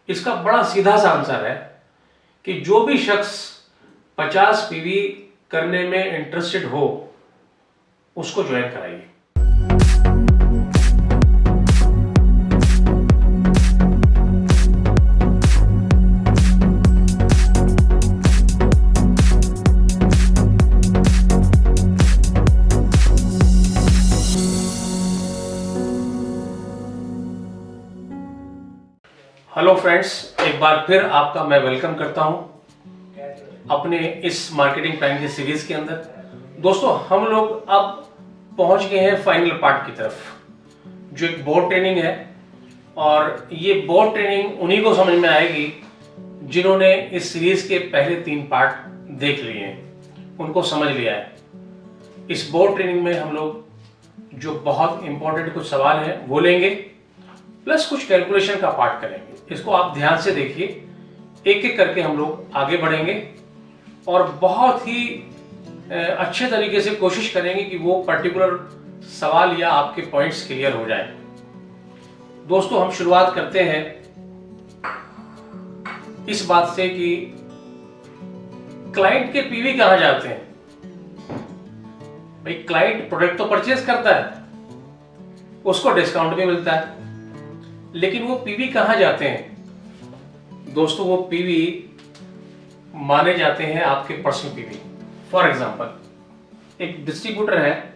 इसका बड़ा सीधा सा आंसर है कि जो भी शख्स 50 पीवी करने में इंटरेस्टेड हो उसको ज्वाइन कराइए। हेलो फ्रेंड्स, एक बार फिर आपका मैं वेलकम करता हूं अपने इस मार्केटिंग प्लान की सीरीज के अंदर। दोस्तों, हम लोग अब पहुंच गए हैं फाइनल पार्ट की तरफ, जो एक बोर्ड ट्रेनिंग है। और ये बोर्ड ट्रेनिंग उन्हीं को समझ में आएगी जिन्होंने इस सीरीज के पहले 3 पार्ट देख लिए हैं, उनको समझ लिया है। इस बोर्ड ट्रेनिंग में हम लोग जो बहुत इंपॉर्टेंट कुछ सवाल हैं वो लेंगे, प्लस कुछ कैलकुलेशन का पार्ट करेंगे। इसको आप ध्यान से देखिए, एक एक करके हम लोग आगे बढ़ेंगे और बहुत ही अच्छे तरीके से कोशिश करेंगे कि वो पर्टिकुलर सवाल या आपके पॉइंट्स क्लियर हो जाए। दोस्तों, हम शुरुआत करते हैं इस बात से कि क्लाइंट के पीवी कहां जाते हैं। भाई, क्लाइंट प्रोडक्ट तो परचेज करता है, उसको डिस्काउंट भी मिलता है, लेकिन वो पीवी कहां जाते हैं? दोस्तों, वो पीवी माने जाते हैं आपके पर्सनल पीवी। फॉर एग्जांपल, एक डिस्ट्रीब्यूटर है,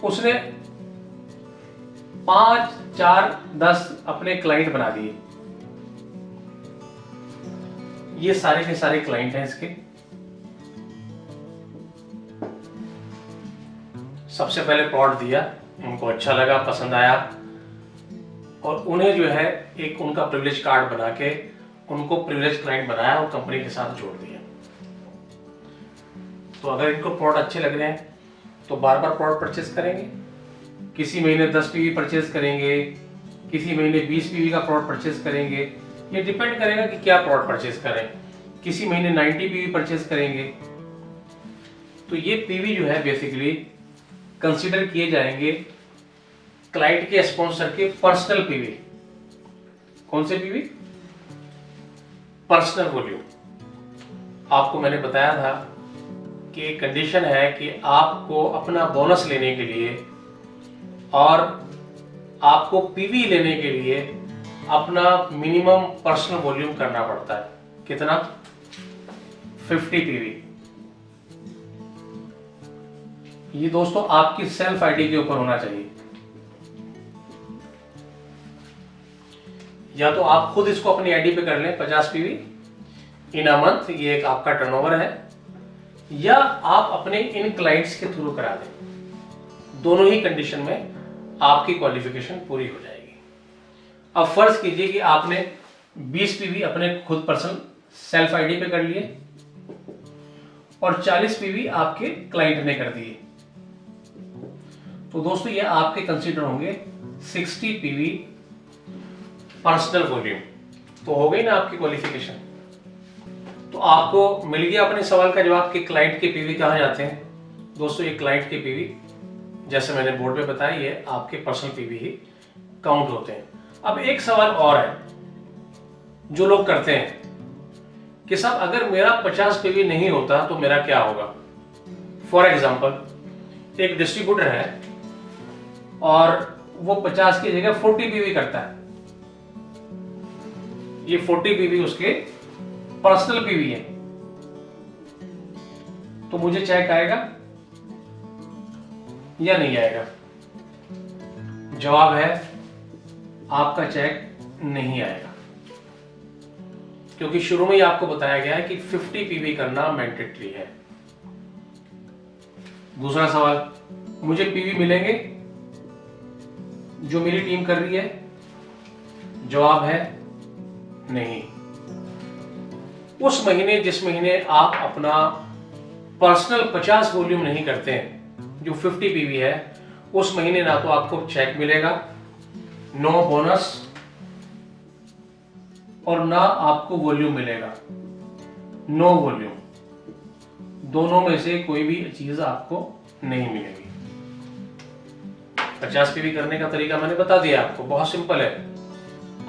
उसने 5, 4, 10 अपने क्लाइंट बना दिए। ये सारे के सारे क्लाइंट हैं इसके। सबसे पहले प्लॉट दिया, उनको अच्छा लगा, पसंद आया, और उन्हें जो है एक उनका प्रिविलेज कार्ड बना के उनको प्रिविलेज क्लाइंट बनाया और कंपनी के साथ जोड़ दिया। तो अगर इनको प्लॉट अच्छे लग रहे हैं तो बार बार प्लॉट परचेज करेंगे। किसी महीने 10 पीवी परचेज करेंगे, किसी महीने 20 पीवी का प्लॉट परचेज करेंगे। ये डिपेंड करेगा कि क्या प्लॉट परचेज करें। किसी महीने 90 पीवी परचेज करेंगे। तो ये पीवी जो है बेसिकली कंसीडर किए जाएंगे क्लाइंट के स्पॉन्सर के पर्सनल पीवी। कौन से पीवी? Personal volume. आपको मैंने बताया था कि एक कंडीशन है कि आपको अपना बोनस लेने के लिए और आपको पीवी लेने के लिए अपना मिनिमम पर्सनल वॉल्यूम करना पड़ता है। कितना? 50 पीवी। ये दोस्तों आपकी सेल्फ आईडी के ऊपर होना चाहिए। या तो आप खुद इसको अपनी आईडी पे कर लें 50 पीवी इन अ मंथ, ये एक आपका टर्नओवर है, या आप अपने इन क्लाइंट्स के थ्रू करा दें। दोनों ही कंडीशन में आपकी क्वालिफिकेशन पूरी हो जाएगी। अब फर्ज कीजिए कि आपने 20 पीवी अपने खुद पर्सनल सेल्फ आईडी पे कर लिए और 40 पीवी आपके क्लाइंट ने कर दिए। तो दोस्तों, ये आपके कंसीडर होंगे 60 पीवी पर्सनल वॉल्यूम। तो हो गई ना आपकी क्वालिफिकेशन। तो आपको मिल गया अपने सवाल का जवाब कि क्लाइंट के पीवी कहां जाते हैं। दोस्तों, ये क्लाइंट के पीवी, जैसे मैंने बोर्ड पे बताया, ये आपके पर्सनल पीवी ही काउंट होते हैं। अब एक सवाल और है जो लोग करते हैं कि साहब, अगर मेरा 50 पीवी नहीं होता तो मेरा क्या होगा? फॉर एग्जाम्पल, एक डिस्ट्रीब्यूटर है और वो 50 की जगह 40 पीवी करता है। ये 40 पीवी उसके पर्सनल पीवी है। तो मुझे चेक आएगा या नहीं आएगा? जवाब है, आपका चेक नहीं आएगा, क्योंकि शुरू में ही आपको बताया गया है कि 50 पीवी करना मैंडेटरी है। दूसरा सवाल, मुझे पीवी मिलेंगे जो मेरी टीम कर रही है? जवाब है नहीं। उस महीने, जिस महीने आप अपना पर्सनल 50 वॉल्यूम नहीं करते हैं, जो 50 पीवी है, उस महीने ना तो आपको चेक मिलेगा, नो बोनस, और ना आपको वॉल्यूम मिलेगा, नो वॉल्यूम। दोनों में से कोई भी चीज आपको नहीं मिलेगी। 50 पीवी करने का तरीका मैंने बता दिया आपको, बहुत सिंपल है।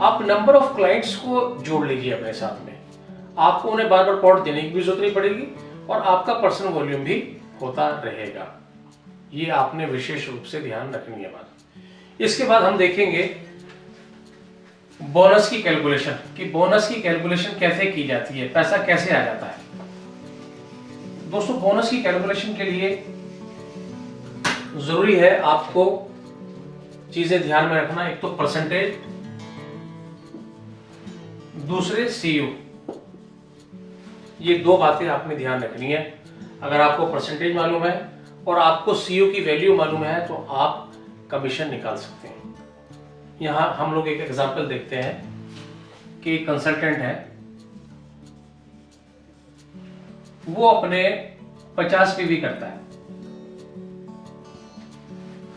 आप नंबर ऑफ क्लाइंट्स को जोड़ लीजिए अपने साथ में, आपको उन्हें बार बार पॉट देने की भी जरूरत नहीं पड़ेगी और आपका पर्सनल वॉल्यूम भी होता रहेगा। ये आपने विशेष रूप से ध्यान रखनी है बात। इसके बाद हम देखेंगे बोनस की कैलकुलेशन, कि बोनस की कैलकुलेशन कैसे की जाती है, पैसा कैसे आ जाता है। दोस्तों बोनस की कैलकुलेशन के लिए जरूरी है आपको चीजें ध्यान में रखना। एक तो परसेंटेज, दूसरे सीयू, ये दो बातें आपने ध्यान रखनी है। अगर आपको परसेंटेज मालूम है और आपको सीयू की वैल्यू मालूम है तो आप कमीशन निकाल सकते हैं। यहां हम लोग एक एग्जांपल देखते हैं कि कंसल्टेंट है, वो अपने 50 पीवी करता है,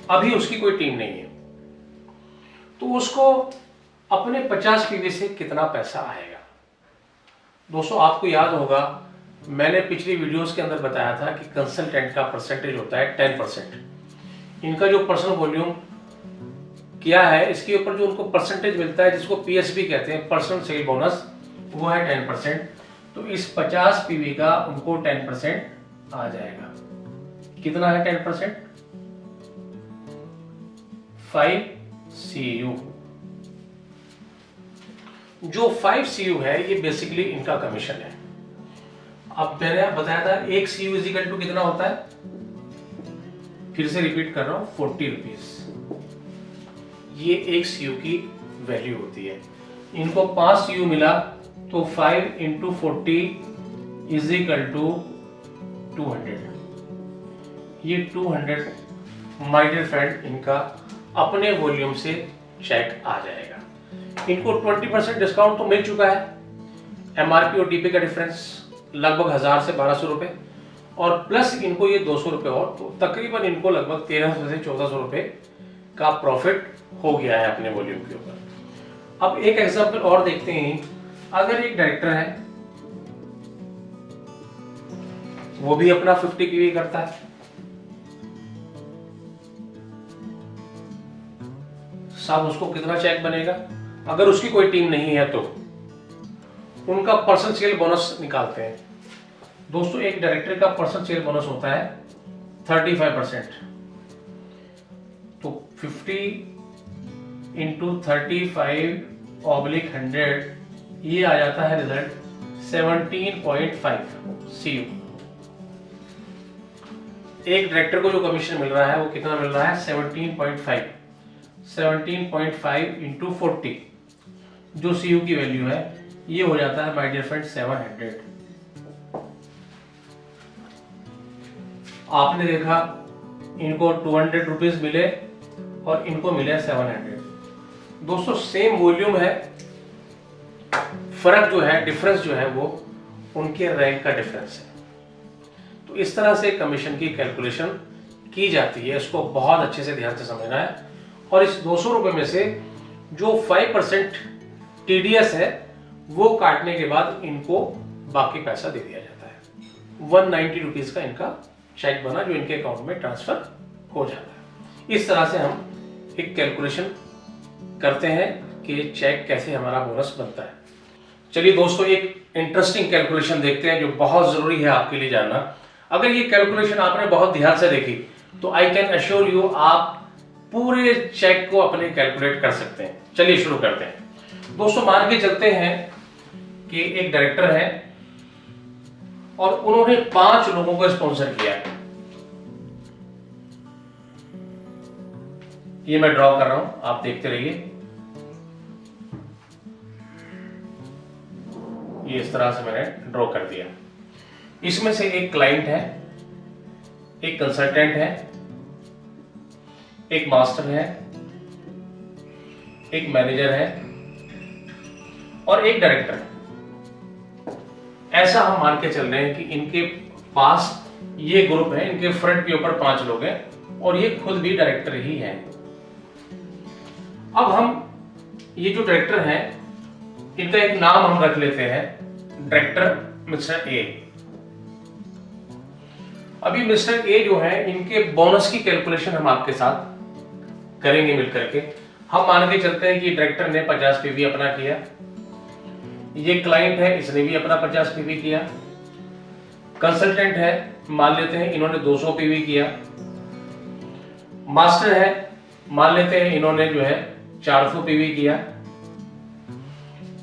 अभी उसकी कोई टीम नहीं है, तो उसको अपने 50 पीवी से कितना पैसा आएगा। दोस्तों आपको याद होगा मैंने पिछली वीडियोस के अंदर बताया था कि कंसल्टेंट का परसेंटेज होता है 10%। इनका जो पर्सनल वॉल्यूम किया है इसके ऊपर जो उनको परसेंटेज मिलता है, जिसको पीएसबी कहते हैं, पर्सनल सेल बोनस, वो है 10%। तो इस 50 पीवी का उनको 10% आ जाएगा। कितना है 10%? 5 CU। जो 5 CU है ये बेसिकली इनका कमीशन है। अब मैंने बताया था 1 CU इक्वल टू कितना होता है, फिर से रिपीट कर रहा हूं, 40 रुपीज। ये 1 CU की वैल्यू होती है। इनको 5 CU मिला तो 5 × 40 इज इक्वल टू 200। ये 200 माय डियर फ्रेंड इनका अपने वॉल्यूम से चेक आ जाएगा। इनको 20% डिस्काउंट तो मिल चुका है। एमआरपी और डीपी का डिफरेंस लगभग 1000 से 1200 रुपए, और प्लस इनको ये 200 रुपए और, तो तकरीबन इनको लगभग 1300 से 1400 रुपए का प्रॉफिट हो गया है अपने वॉल्यूम के ऊपर। अब एक एग्जांपल और देखते हैं। अगर एक डायरेक्टर है, वो भी अपना 50 पीवी करता है, साहब उसको कितना चेक बनेगा? अगर उसकी कोई टीम नहीं है तो उनका पर्सनल सेल बोनस निकालते हैं। दोस्तों एक डायरेक्टर का पर्सनल सेल बोनस होता है 35%। तो 50 × 35/100 ये आ जाता है रिजल्ट 17.5 CU। एक डायरेक्टर को जो कमीशन मिल रहा है वो कितना मिल रहा है? 17.5 × 40 जो CU की वैल्यू है ये हो जाता है माय डियर फ्रेंड 700। आपने देखा इनको 200 रुपीज मिले और इनको मिले 700। दोस्तों सेम वॉल्यूम है, फर्क जो है, डिफरेंस जो है वो उनके रैंक का डिफरेंस है। तो इस तरह से कमीशन की कैलकुलेशन की जाती है। इसको बहुत अच्छे से ध्यान से समझना है। और इस 200 रुपए में से जो 5% TDS है वो काटने के बाद इनको बाकी पैसा दे दिया जाता है। 190 रुपीज का इनका चेक बना जो इनके अकाउंट में ट्रांसफर हो जाता है। इस तरह से हम एक कैलकुलेशन करते हैं कि चेक कैसे हमारा बोनस बनता है। चलिए दोस्तों एक इंटरेस्टिंग कैलकुलेशन देखते हैं जो बहुत जरूरी है आपके लिए जानना। अगर ये कैलकुलेशन आपने बहुत ध्यान से देखी तो आई कैन अश्योर यू आप पूरे चेक को अपने कैलकुलेट कर सकते हैं। चलिए शुरू करते हैं। दोस्तों मान के चलते हैं कि एक डायरेक्टर है और उन्होंने 5 लोगों को स्पॉन्सर किया है। ये मैं ड्रॉ कर रहा हूं, आप देखते रहिए। ये इस तरह से मैंने ड्रॉ कर दिया। इसमें से एक क्लाइंट है, एक कंसल्टेंट है, एक मास्टर है, एक मैनेजर है और एक डायरेक्टर है। ऐसा हम मान के चल रहे हैं कि इनके पास ये ग्रुप है, इनके फ्रंट के ऊपर 5 लोग हैं और ये खुद भी डायरेक्टर ही हैं। अब हम ये जो डायरेक्टर हैं इनका एक नाम हम रख लेते हैं, डायरेक्टर मिस्टर ए। अभी मिस्टर ए जो है इनके बोनस की कैलकुलेशन हम आपके साथ करेंगे मिलकर के। हम मान के चलते हैं कि डायरेक्टर ने 50 पीवी अपना किया, ये क्लाइंट है इसने भी अपना 50 पीवी किया, कंसल्टेंट है मान लेते हैं इन्होंने 200 पीवी किया, मास्टर है मान लेते हैं इन्होंने जो है 400 पीवी किया।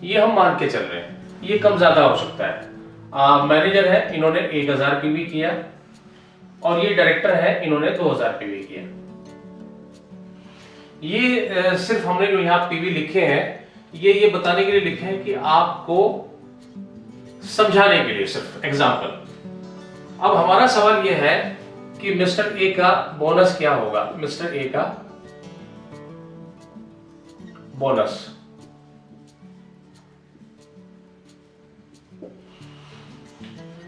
ये हम मान के चल रहे हैं, ये कम ज्यादा हो सकता है। मैनेजर है इन्होंने 1000 पीवी किया और ये डायरेक्टर है इन्होंने 2000 पीवी किया। ये सिर्फ हमने जो यहाँ पीवी लिखे हैं ये बताने के लिए लिखे हैं कि आपको समझाने के लिए, सिर्फ एग्जाम्पल। अब हमारा सवाल यह है कि मिस्टर ए का बोनस क्या होगा, मिस्टर ए का बोनस।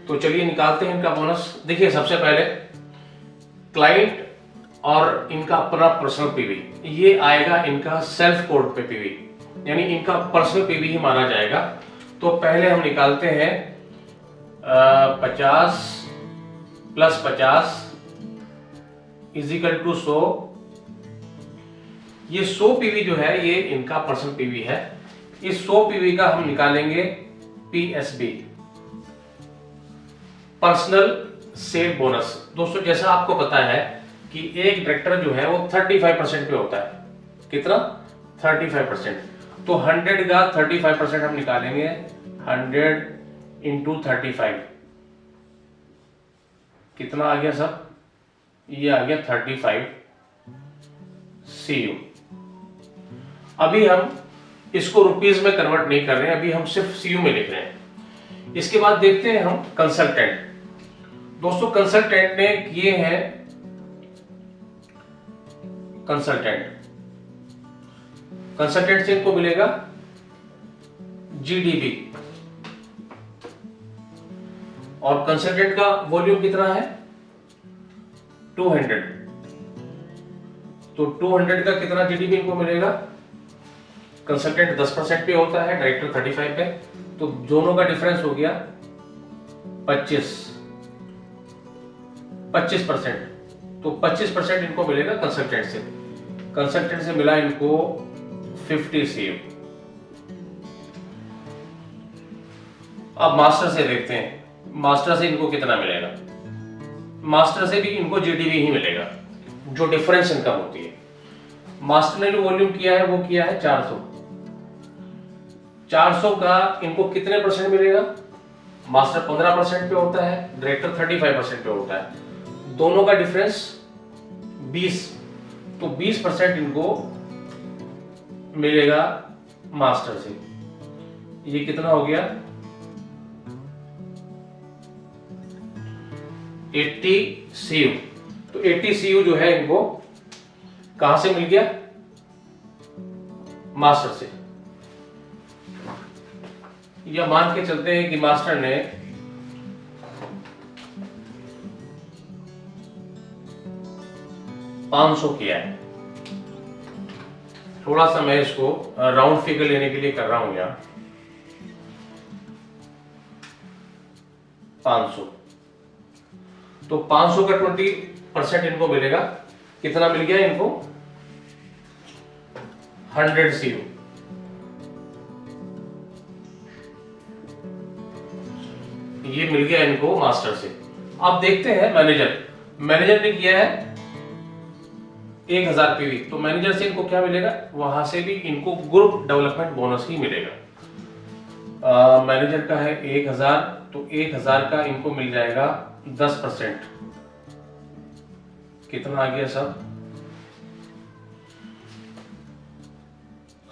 तो चलिए निकालते हैं इनका बोनस। देखिए सबसे पहले क्लाइंट और इनका अपना पर्सनल पीवी, ये आएगा इनका सेल्फ कोड पे पीवी, यानी इनका पर्सनल पीवी ही माना जाएगा। तो पहले हम निकालते हैं 50 + 50 = 100। ये 100 पीवी जो है ये इनका पर्सनल पीवी है। इस 100 पीवी का हम निकालेंगे PSB, पर्सनल सेल बोनस। दोस्तों जैसा आपको पता है कि एक डायरेक्टर जो है वो 35% पे होता है। कितना? 35%। तो 100 का 35% हम निकालेंगे, 100 × 35 कितना आ गया सब? ये आ गया 35 CU। अभी हम इसको रुपीस में कन्वर्ट नहीं कर रहे हैं, अभी हम सिर्फ CU में लिख रहे हैं। इसके बाद देखते हैं हम कंसल्टेंट। दोस्तों कंसल्टेंट ने किए हैं, कंसल्टेंट से इनको मिलेगा GDP और कंसल्टेंट का वॉल्यूम कितना है? 200। तो 200 का कितना GDP इनको मिलेगा? कंसल्टेंट 10% पे होता है, डायरेक्टर 35 पे, तो दोनों का डिफरेंस हो गया 25%। तो 25% इनको मिलेगा कंसल्टेंट से। कंसल्टेंट से मिला इनको 50 CU। अब मास्टर से देखते हैं, मास्टर से इनको कितना मिलेगा? मास्टर से भी इनको GDP ही मिलेगा, जो डिफरेंस इनकम होती है। मास्टर ने जो वॉल्यूम किया है वो किया है 400। 400 का इनको कितने परसेंट मिलेगा? मास्टर 15% पे होता है, डायरेक्टर 35% पे होता है, दोनों का डिफरेंस 20। तो 20% इनको मिलेगा मास्टर से। ये कितना हो गया? 80 CU। तो 80 CU जो है इनको कहां से मिल गया? मास्टर से। या मान के चलते हैं कि मास्टर ने 500 किया है। थोड़ा सा मैं इसको राउंड फिगर लेने के लिए कर रहा हूं यहां। 500, तो 500 का 20% इनको मिलेगा। कितना मिल गया इनको? 100 CU। ये मिल गया इनको मास्टर से। अब देखते हैं मैनेजर ने किया है 1000 पीवी, तो मैनेजर से इनको क्या मिलेगा? वहां से भी इनको ग्रुप डेवलपमेंट बोनस ही मिलेगा। मैनेजर का है 1000, तो 1000 का इनको मिल जाएगा 10%। कितना आ गया सब?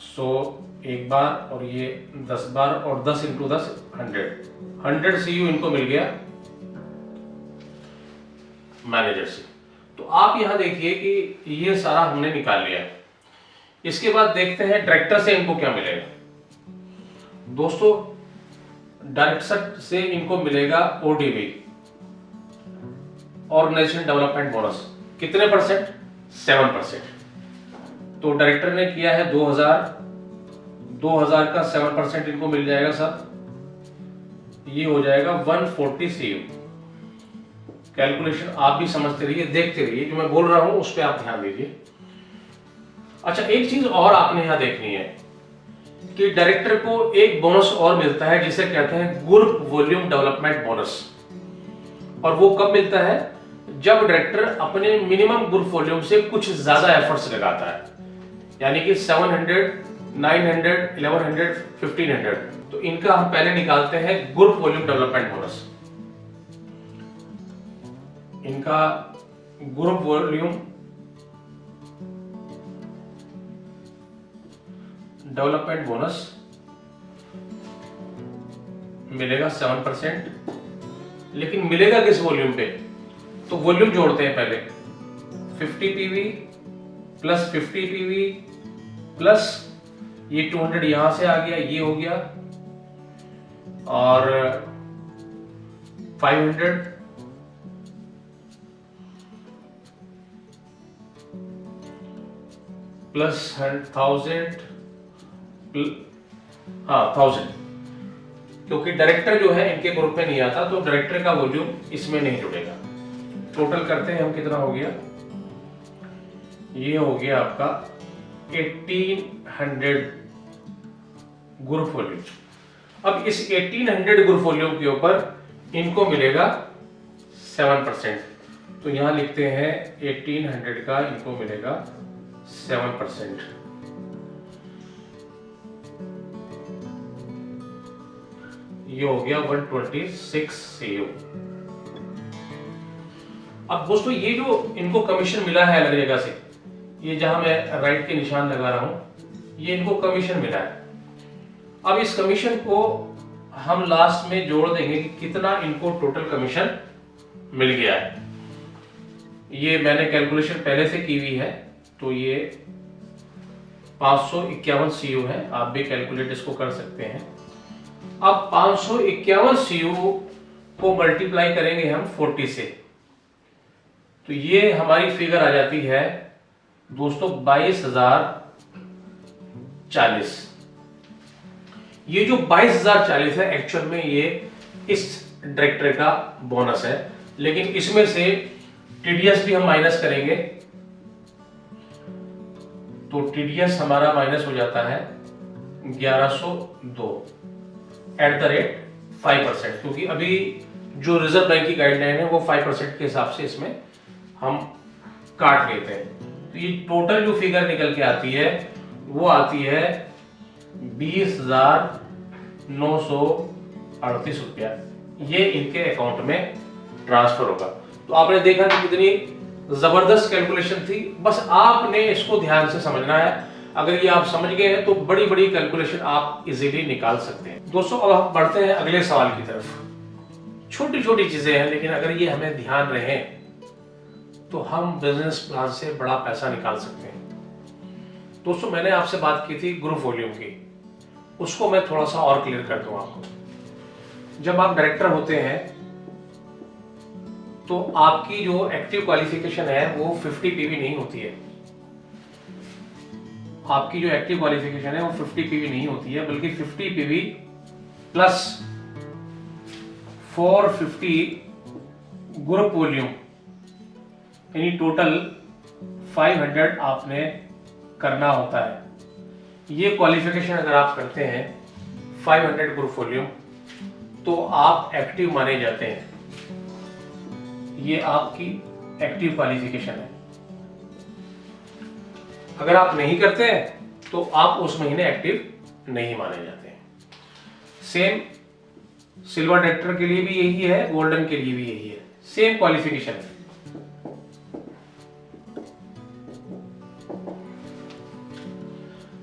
100 एक बार और ये 10 बार और 10 × 10 100 CU इनको मिल गया मैनेजर से। तो आप यहां देखिए कि ये सारा हमने निकाल लिया। इसके बाद देखते हैं डायरेक्टर से इनको क्या मिलेगा। दोस्तों डायरेक्टर से इनको मिलेगा ODB, ऑर्गेनाइजेशन डेवलपमेंट बोनस। कितने परसेंट? 7%। तो डायरेक्टर ने किया है 2000 का 7% इनको मिल जाएगा सब। ये हो जाएगा 140 CU। कैलकुलेशन आप भी समझते रहिए, देखते रहिए, जो मैं बोल रहा हूं उस पर आप ध्यान दीजिए। अच्छा, एक चीज और आपने यहाँ देखनी है कि डायरेक्टर को एक बोनस और मिलता है जिसे कहते हैं ग्रुप वॉल्यूम डेवलपमेंट बोनस। और वो कब मिलता है? जब डायरेक्टर अपने मिनिमम ग्रुप वॉल्यूम से कुछ ज्यादा एफर्ट्स लगाता है, यानी कि 700, 900, 1100, 1500। तो इनका हम पहले निकालते हैं ग्रुप वॉल्यूम डेवलपमेंट बोनस। इनका ग्रुप वॉल्यूम डेवलपमेंट बोनस मिलेगा 7%। लेकिन मिलेगा किस वॉल्यूम पे? तो वॉल्यूम जोड़ते हैं पहले, 50 पीवी प्लस 50 पीवी प्लस ये 200 यहां से आ गया, ये हो गया, और 500 प्लस 1000, हाँ 1000, क्योंकि डायरेक्टर जो है इनके ग्रुप में नहीं आता तो डायरेक्टर का वॉल्यूम इसमें नहीं जुड़ेगा। टोटल करते हैं हम, कितना हो गया? ये हो गया आपका 1800 ग्रुप वॉल्यूम। अब इस 1800 ग्रुप वॉल्यूम के ऊपर इनको मिलेगा 7%। तो यहां लिखते हैं 1800 का इनको मिलेगा 7%। ये हो गया 126 CU। अब दोस्तों ये जो इनको कमीशन मिला है अलग जगह से, ये जहां मैं राइट के निशान लगा रहा हूं, ये इनको कमीशन मिला है। अब इस कमीशन को हम लास्ट में जोड़ देंगे कि कितना इनको टोटल कमीशन मिल गया है। ये मैंने कैलकुलेशन पहले से की हुई है, तो ये 551 CU है। आप भी कैलकुलेट इसको कर सकते हैं। अब 551 CU को मल्टीप्लाई करेंगे हम 40 से, तो ये हमारी फिगर आ जाती है दोस्तों 22,040। ये जो 22,040 है एक्चुअल में ये इस डायरेक्टर का बोनस है, लेकिन इसमें से टीडीएस भी हम माइनस करेंगे, तो टीडीएस हमारा माइनस हो जाता है 1102 @5%, क्योंकि अभी जो रिजर्व बैंक की गाइडलाइन है वो 5% के हिसाब से इसमें हम काट लेते हैं। तो ये टोटल जो फिगर निकल के आती है वो आती है 20,938 रुपया। ये इनके अकाउंट में ट्रांसफर होगा। तो आपने देखा कि कितनी जबरदस्त कैलकुलेशन थी। बस आपने इसको ध्यान से समझना है। अगर ये आप समझ गए हैं तो बड़ी बड़ी कैलकुलेशन आप इजीली निकाल सकते हैं। दोस्तों अब हम बढ़ते हैं अगले सवाल की तरफ। छोटी छोटी चीजें हैं, लेकिन अगर ये हमें ध्यान रहे तो हम बिजनेस प्लान से बड़ा पैसा निकाल सकते हैं। दोस्तों मैंने आपसे बात की थी ग्रुप वॉल्यूम की, उसको मैं थोड़ा सा और क्लियर कर दूं आपको। जब आप डायरेक्टर होते हैं तो आपकी जो एक्टिव क्वालिफिकेशन है वो 50 पीवी नहीं होती है। आपकी जो एक्टिव क्वालिफिकेशन है वो 50 पीवी नहीं होती है, बल्कि 50 पीवी प्लस 450 ग्रुप वॉल्यूम, यानी टोटल 500 आपने करना होता है। ये क्वालिफिकेशन अगर आप करते हैं 500 ग्रुप वॉल्यूम तो आप एक्टिव माने जाते हैं। ये आपकी एक्टिव क्वालिफिकेशन है। अगर आप नहीं करते हैं तो आप उस महीने एक्टिव नहीं माने जाते हैं। सेम सिल्वर डायरेक्टर के लिए भी यही है, गोल्डन के लिए भी यही है, सेम क्वालिफिकेशन है।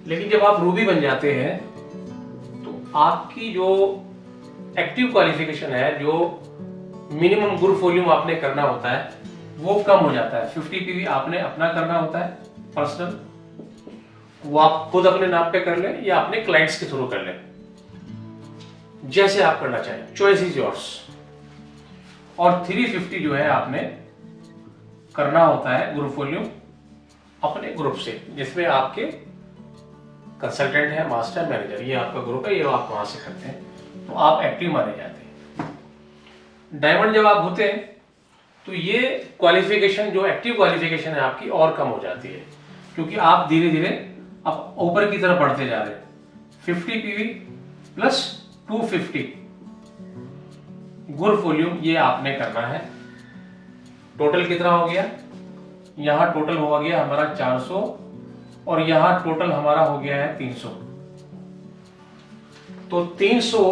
लेकिन जब आप रूबी बन जाते हैं तो आपकी जो एक्टिव क्वालिफिकेशन है, जो मिनिमम ग्रुप वॉल्यूम आपने करना होता है वो कम हो जाता है। 50 पीवी आपने अपना करना होता है पर्सनल, वो आप खुद अपने नाम पे कर लें या अपने क्लाइंट्स के थ्रू कर लें, जैसे आप करना चाहें, चॉइस इज योर्स। और 350 जो है आपने करना होता है ग्रुप वॉल्यूम अपने ग्रुप से, जिसमें आपके कंसल्टेंट है, मास्टर, मैनेजर, ये आपका ग्रुप है, ये आप वहां से करते हैं, तो आप एक्टिव माने जाते हैं। डायमंड जब आप होते हैं तो ये क्वालिफिकेशन, जो एक्टिव क्वालिफिकेशन है आपकी, और कम हो जाती है। क्योंकि आप धीरे धीरे अब ऊपर की तरफ बढ़ते जा रहे हैं। 50 पीवी प्लस 250 गुर वॉल्यूम ये आपने करना है। टोटल कितना हो गया, यहां टोटल हो गया हमारा 400 और यहां टोटल हमारा हो गया है 300। तो 300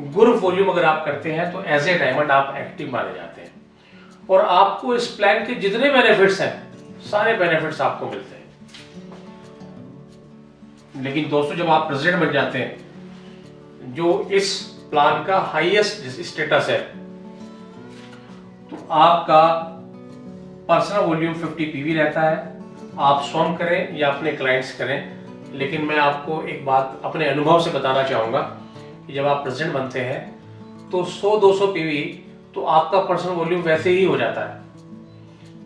गुर वॉल्यूम अगर आप करते हैं तो एज ए डायमंड आप एक्टिव माने जाते हैं और आपको इस प्लान के जितने बेनिफिट्स हैं सारे बेनिफिट्स आपको मिलते हैं। लेकिन दोस्तों जब आप प्रेसिडेंट बन जाते हैं, जो इस प्लान का हाईएस्ट स्टेटस है, तो आपका पर्सनल वॉल्यूम 50 पीवी रहता है। आप स्वयं करें या अपने क्लाइंट्स करें, लेकिन मैं आपको एक बात अपने अनुभव से बताना चाहूँगा कि जब आप प्रेसिडेंट बनते हैं तो 100-200 पीवी तो आपका पर्सनल वॉल्यूम वैसे ही हो जाता है।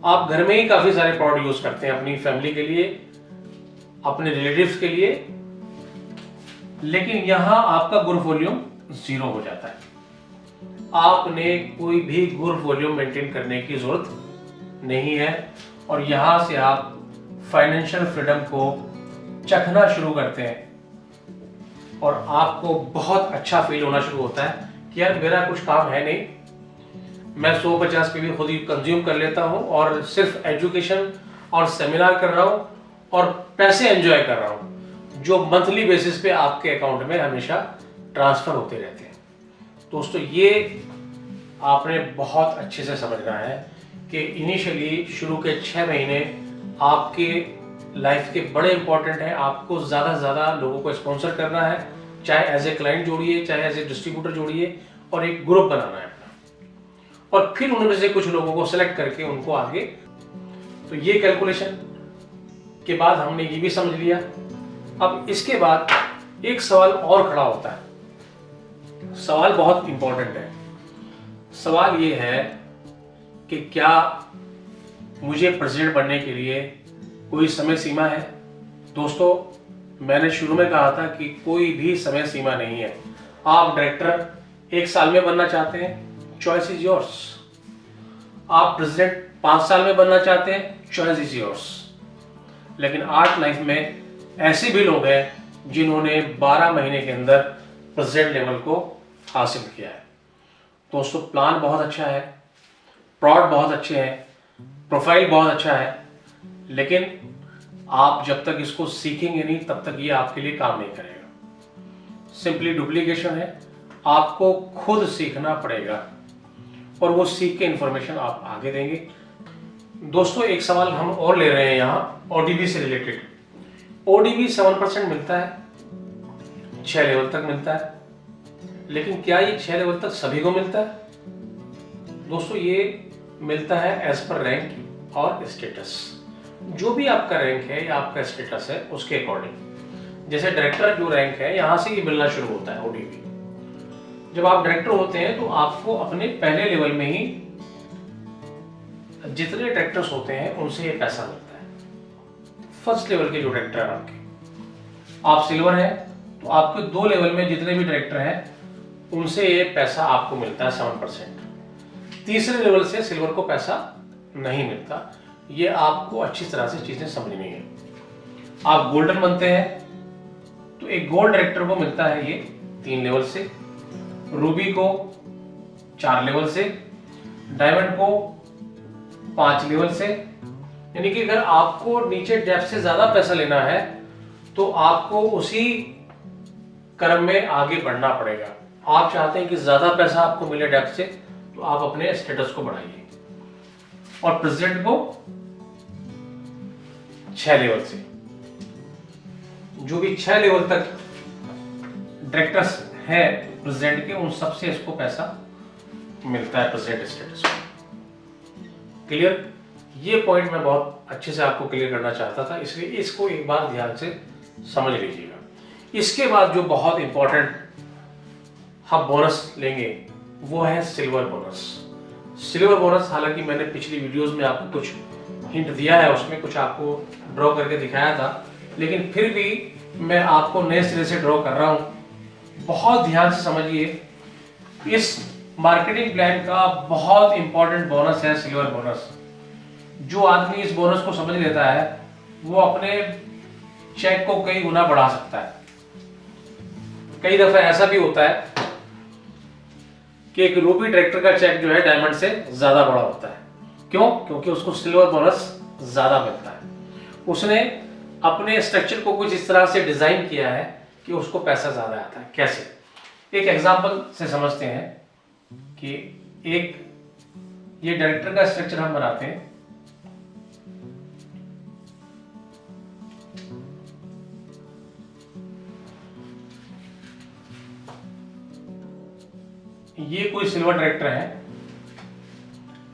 आप घर में ही काफ़ी सारे प्रोडक्ट यूज़ करते हैं अपनी फैमिली के लिए, अपने रिलेटिव्स के लिए, लेकिन यहाँ आपका गुर वॉल्यूम 0 हो जाता है। आपने कोई भी गुर वॉल्यूम मेंटेन करने की जरूरत नहीं है और यहाँ से आप फाइनेंशियल फ्रीडम को चखना शुरू करते हैं और आपको बहुत अच्छा फील होना शुरू होता है कि यार मेरा कुछ काम है नहीं, मैं 150 पीवी खुद ही कंज्यूम कर लेता हूँ और सिर्फ एजुकेशन और सेमिनार कर रहा हूँ और पैसे एंजॉय कर रहा हूँ, जो मंथली बेसिस पे आपके अकाउंट में हमेशा ट्रांसफर होते रहते हैं। दोस्तों ये आपने बहुत अच्छे से समझना है कि इनिशियली शुरू के 6 महीने आपके लाइफ के बड़े इंपॉर्टेंट हैं। आपको ज़्यादा से ज़्यादा लोगों को स्पॉन्सर करना है, चाहे एज ए क्लाइंट जोड़िए, चाहे एज ए डिस्ट्रीब्यूटर जोड़िए, और एक ग्रुप बनाना है अपना, और फिर उनमें से कुछ लोगों को सेलेक्ट करके उनको आगे। तो ये कैलकुलेशन के बाद हमने ये भी समझ लिया। अब इसके बाद एक सवाल और खड़ा होता है, सवाल बहुत इंपॉर्टेंट है। सवाल ये है कि क्या मुझे प्रेसिडेंट बनने के लिए कोई समय सीमा है? दोस्तों मैंने शुरू में कहा था कि कोई भी समय सीमा नहीं है। आप डायरेक्टर 1 साल में बनना चाहते हैं, चॉइस इज योर्स। आप प्रेसिडेंट 5 साल में बनना चाहते हैं, चॉइस इज योर्स। लेकिन आर्ट लाइफ में ऐसे भी लोग हैं जिन्होंने 12 महीने के अंदर प्रेसिडेंट लेवल को हासिल किया है। दोस्तों प्लान बहुत अच्छा है, प्रोडक्ट बहुत अच्छे हैं, प्रोफाइल बहुत अच्छा है, लेकिन आप जब तक इसको सीखेंगे नहीं तब तक ये आपके लिए काम नहीं करेगा। सिंपली डुप्लीकेशन है, आपको खुद सीखना पड़ेगा और वो सीख के इंफॉर्मेशन आप आगे देंगे। दोस्तों एक सवाल हम और ले रहे हैं यहाँ ओडीबी से रिलेटेड। ओडीबी 7% मिलता है, 6 लेवल तक मिलता है, लेकिन क्या ये 6 लेवल तक सभी को मिलता है? दोस्तों ये मिलता है एज पर रैंक और स्टेटस। जो भी आपका रैंक है या आपका स्टेटस है उसके अकॉर्डिंग। जैसे डायरेक्टर जो रैंक है यहाँ से ये मिलना शुरू होता है ओडीबी। जब आप डायरेक्टर होते हैं तो आपको अपने पहले लेवल में ही जितने डायरेक्टर्स होते हैं उनसे ये पैसा मिलता है। फर्स्ट लेवल के जो डायरेक्टर है आपके, आप सिल्वर है तो आपके 2 लेवल में जितने भी डायरेक्टर हैं उनसे ये पैसा आपको मिलता है 7%। तीसरे लेवल से सिल्वर को पैसा नहीं मिलता। ये आपको अच्छी तरह से चीजें समझनी है। आप गोल्डन बनते हैं तो एक गोल्ड डायरेक्टर को मिलता है ये 3 लेवल से, रूबी को 4 लेवल से, डायमंड को 5 लेवल से। यानी कि अगर आपको नीचे डेप्थ से ज्यादा पैसा लेना है तो आपको उसी क्रम में आगे बढ़ना पड़ेगा। आप चाहते हैं कि ज्यादा पैसा आपको मिले डेप्थ से, तो आप अपने स्टेटस को बढ़ाइए। और प्रेसिडेंट को 6 लेवल से, जो भी 6 लेवल तक डायरेक्टर्स है प्रेसिडेंट के, उन सबसे इसको पैसा मिलता है प्रेसिडेंट स्टेटस को। क्लियर? ये पॉइंट मैं बहुत अच्छे से आपको क्लियर करना चाहता था, इसलिए इसको एक बार ध्यान से समझ लीजिएगा। इसके बाद जो बहुत इंपॉर्टेंट हम बोनस लेंगे वो है सिल्वर बोनस। सिल्वर बोनस, हालांकि मैंने पिछली वीडियोस में आपको कुछ हिंट दिया है, उसमें कुछ आपको ड्रॉ करके दिखाया था, लेकिन फिर भी मैं आपको नए सिरे से ड्रॉ कर रहा हूं। बहुत ध्यान से समझिए, इस मार्केटिंग प्लान का बहुत इंपॉर्टेंट बोनस है सिल्वर बोनस। जो आदमी इस बोनस को समझ लेता है वो अपने चेक को कई गुना बढ़ा सकता है। कई दफा ऐसा भी होता है कि एक रूबी डायरेक्टर का चेक जो है डायमंड से ज्यादा बड़ा होता है। क्यों? क्योंकि उसको सिल्वर बोनस ज्यादा मिलता है। उसने अपने स्ट्रक्चर को कुछ इस तरह से डिजाइन किया है कि उसको पैसा ज्यादा आता है। कैसे? एक एग्जांपल से समझते हैं कि एक ये डायरेक्टर का स्ट्रक्चर हम बनाते हैं। ये कोई सिल्वर डायरेक्टर है,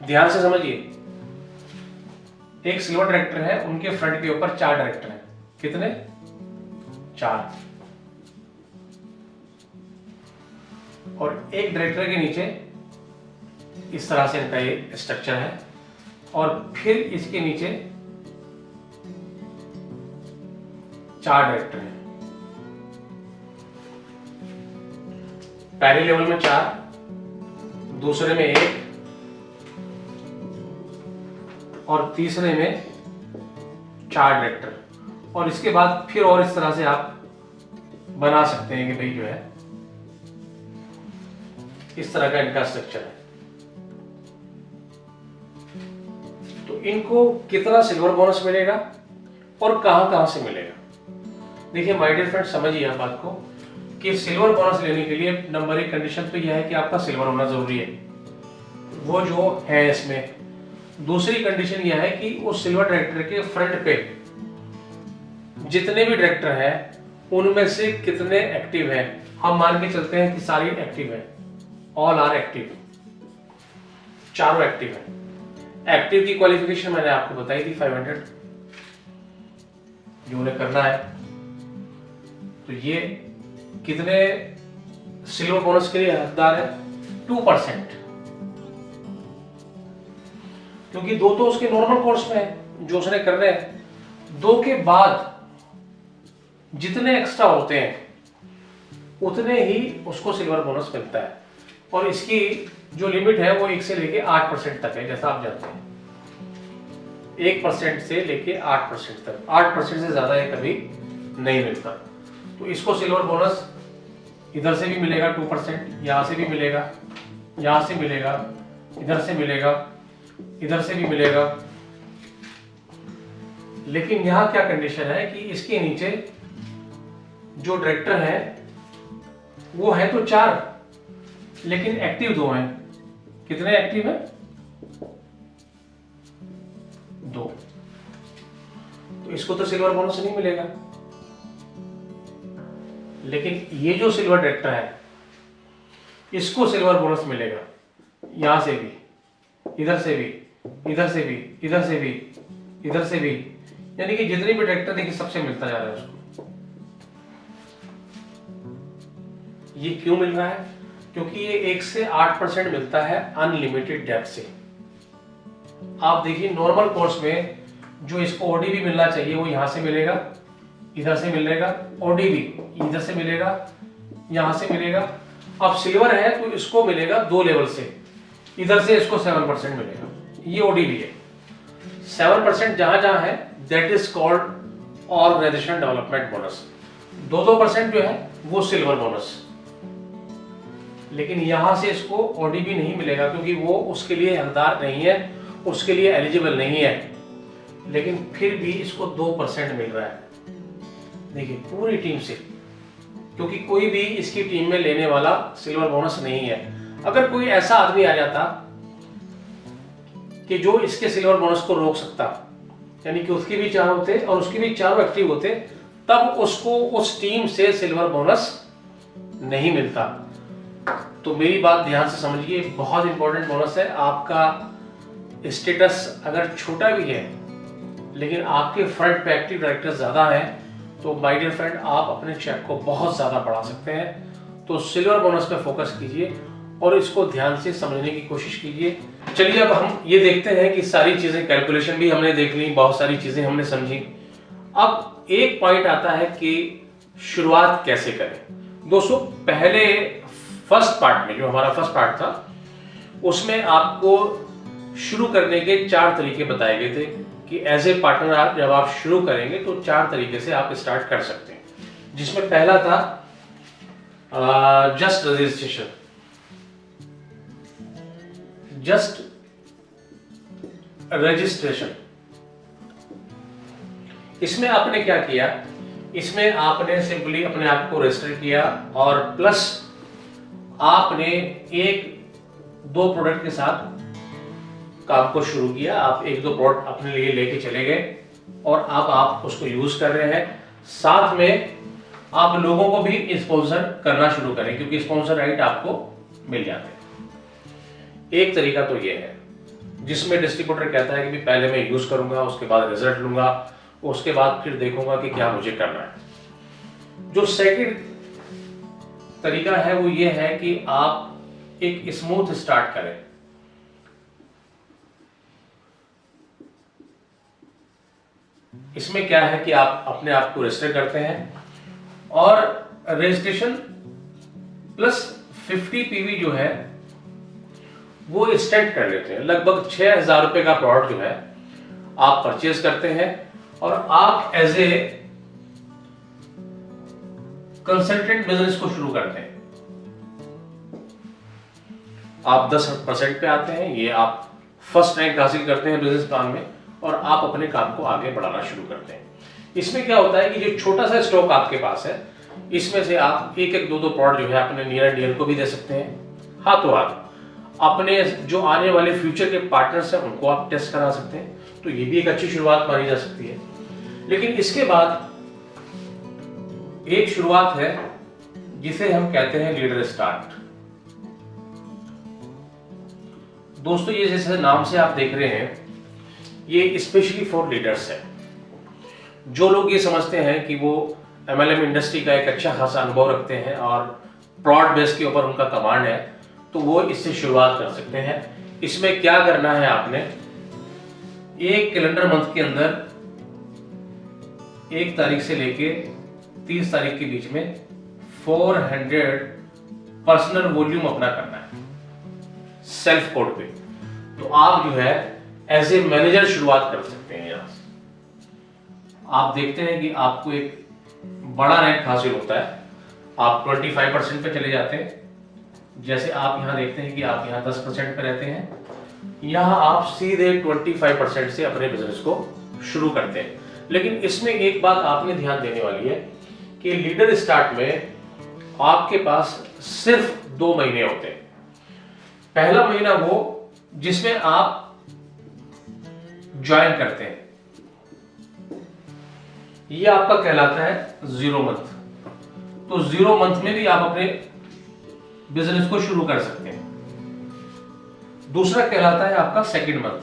ध्यान से समझिए। एक सिल्वर डायरेक्टर है, उनके फ्रंट के ऊपर 4 डायरेक्टर हैं। कितने? 4। और एक डायरेक्टर के नीचे इस तरह से इनका ये स्ट्रक्चर है, और फिर इसके नीचे 4 डायरेक्टर हैं। पहले लेवल में 4, दूसरे में 1 और तीसरे में 4 डायरेक्टर। और इसके बाद फिर और इस तरह से आप बना सकते हैं कि भाई जो है इस तरह का इनका स्ट्रक्चर है। तो इनको कितना सिल्वर बोनस मिलेगा और कहां से मिलेगा? देखिए माय डियर फ्रेंड, समझिए आप बात को कि सिल्वर बोनस लेने के लिए नंबर 1 कंडीशन तो यह है कि आपका सिल्वर होना जरूरी है, वो जो है इसमें। दूसरी कंडीशन यह है कि उस सिल्वर डायरेक्टर के फ्रंट पे जितने भी डायरेक्टर हैं उनमें से कितने एक्टिव हैं। हम मान के चलते हैं कि सारी एक्टिव है, ऑल आर एक्टिव, चारों एक्टिव है। एक्टिव की क्वालिफिकेशन मैंने आपको बताई थी 500 जो उन्हें करना है। तो ये कितने सिल्वर बोनस के लिए हकदार है? 2%, क्योंकि 2 तो उसके नॉर्मल कोर्स में है जो उसने करने हैं। 2 के बाद जितने एक्स्ट्रा होते हैं उतने ही उसको सिल्वर बोनस मिलता है। और इसकी जो लिमिट है वो 1 से लेके 8% तक है, जैसा आप जानते हैं। 1% से लेके 8% तक, 8% से ज्यादा ये कभी नहीं मिलता। तो इसको सिल्वर बोनस इधर से भी मिलेगा 2%, यहां से भी मिलेगा, यहां से मिलेगा, इधर से मिलेगा, इधर से भी मिलेगा। लेकिन यहां क्या कंडीशन है कि इसके नीचे जो डायरेक्टर है वो है तो 4, लेकिन एक्टिव 2 हैं। कितने एक्टिव हैं? 2। तो इसको तो सिल्वर बोनस नहीं मिलेगा। लेकिन ये जो सिल्वर डायरेक्टर है इसको सिल्वर बोनस मिलेगा, यहां से भी, इधर से भी, इधर से भी, इधर से भी, इधर से भी, यानी कि जितने भी डायरेक्टर देखिए सबसे मिलता जा रहा है उसको। ये क्यों मिल रहा है? क्योंकि ये 1 से 8% मिलता है अनलिमिटेड डेप्थ से। आप देखिए नॉर्मल कोर्स में जो इसको ओडीबी मिलना चाहिए वो यहां से मिलेगा, इधर से मिलेगा, ओडीबी इधर से मिलेगा, यहां से मिलेगा। अब सिल्वर है तो इसको मिलेगा 2 लेवल से, इधर से इसको 7% मिलेगा। ये ओडीबी है। 7% जहां जहां है that is called organization development bonus. 2% जो है वो सिल्वर बोनस। लेकिन यहां से इसको ओडीबी नहीं मिलेगा क्योंकि वो उसके लिए हकदार नहीं है, उसके लिए एलिजिबल नहीं है। लेकिन फिर भी इसको 2% मिल रहा है। देखिए पूरी टीम से, क्योंकि कोई भी इसकी टीम में लेने वाला सिल्वर बोनस नहीं है। अगर कोई ऐसा आदमी आ जाता कि जो इसके सिल्वर बोनस को रोक सकता, यानी कि उसकी भी 4 होते और उसकी भी 4 एक्टिव होते, तब उसको उस टीम से सिल्वर बोनस नहीं मिलता। तो मेरी बात ध्यान से समझिए, बहुत इंपॉर्टेंट बोनस है। आपका स्टेटस अगर छोटा भी है लेकिन आपके फ्रंट पे एक्टिव डायरेक्टर ज्यादा है तो माय डियर फ्रेंड आप अपने चेक को बहुत ज्यादा बढ़ा सकते हैं। तो सिल्वर बोनस पे फोकस कीजिए और इसको ध्यान से समझने की कोशिश कीजिए। चलिए अब हम ये देखते हैं कि सारी चीजें, कैलकुलेशन भी हमने देख ली, बहुत सारी चीजें हमने समझी। अब एक पॉइंट आता है कि शुरुआत कैसे करें। दोस्तों पहले फर्स्ट पार्ट में, जो हमारा फर्स्ट पार्ट था, उसमें आपको शुरू करने के 4 तरीके बताए गए थे कि एज ए पार्टनर जब आप शुरू करेंगे तो 4 तरीके से आप स्टार्ट कर सकते हैं, जिसमें पहला था जस्ट रजिस्ट्रेशन। इसमें आपने क्या किया, इसमें आपने सिंपली अपने आप को रजिस्टर किया और प्लस आपने 1-2 प्रोडक्ट के साथ काम को शुरू किया। आप 1-2 प्रोडक्ट अपने लिए लेके चले गए और अब आप उसको यूज कर रहे हैं। साथ में आप लोगों को भी स्पॉन्सर करना शुरू करें, क्योंकि स्पॉन्सर राइट आपको मिल जाते हैं। एक तरीका तो ये है जिसमें डिस्ट्रीब्यूटर कहता है कि पहले मैं यूज करूंगा, उसके बाद रिजल्ट लूंगा, उसके बाद फिर देखूंगा कि क्या मुझे करना है। जो सेकंड तरीका है वो ये है कि आप एक स्मूथ स्टार्ट करें। इसमें क्या है कि आप अपने आप को रजिस्टर करते हैं और रजिस्ट्रेशन प्लस 50 पीवी जो है वो एक्सटेंड कर लेते हैं। लगभग 6,000 रुपए का प्रोडक्ट जो है आप परचेज करते हैं और आप एज ए कंसल्टेंट बिजनेस को शुरू करते हैं। आप 10% पे आते हैं, ये आप फर्स्ट रैंक हासिल करते हैं बिजनेस प्लान में और आप अपने काम को आगे बढ़ाना शुरू करते हैं। इसमें क्या होता है कि जो छोटा सा स्टॉक आपके पास है, इसमें से आप 1-2 प्रोडक्ट जो है अपने नियर एंड डियर को भी दे सकते हैं। हाथों हाथ अपने जो आने वाले फ्यूचर के पार्टनर्स हैं उनको आप टेस्ट करा सकते हैं। तो ये भी एक अच्छी शुरुआत मानी जा सकती है। लेकिन इसके बाद एक शुरुआत है जिसे हम कहते हैं लीडर स्टार्ट। दोस्तों, ये जैसे नाम से आप देख रहे हैं, ये स्पेशली फॉर लीडर्स है। जो लोग ये समझते हैं कि वो MLM इंडस्ट्री का एक अच्छा खासा अनुभव रखते हैं और प्रोडक्ट बेस के ऊपर उनका कमांड है, तो वो इससे शुरुआत कर सकते हैं। इसमें क्या करना है, आपने एक कैलेंडर मंथ के अंदर 1 तारीख से लेके 30 तारीख के बीच में 400 पर्सनल वॉल्यूम अपना करना है सेल्फ कोड पे। तो आप जो है एज ए मैनेजर शुरुआत कर सकते हैं। यहां से आप देखते हैं कि आपको एक बड़ा रैंक हासिल होता है। आप 25% पे चले जाते हैं। जैसे आप यहां देखते हैं कि आप यहां 10% पे रहते हैं, यहां आप सीधे 25% से अपने बिजनेस को शुरू करते हैं। लेकिन इसमें एक बात आपने ध्यान देने वाली है कि लीडर स्टार्ट में आपके पास सिर्फ 2 महीने होते हैं। पहला महीना वो जिसमें आप ज्वाइन करते हैं, ये आपका कहलाता है 0 मंथ। तो 0 मंथ में भी आप अपने बिजनेस को शुरू कर सकते हैं। दूसरा कहलाता है आपका सेकंड मंथ।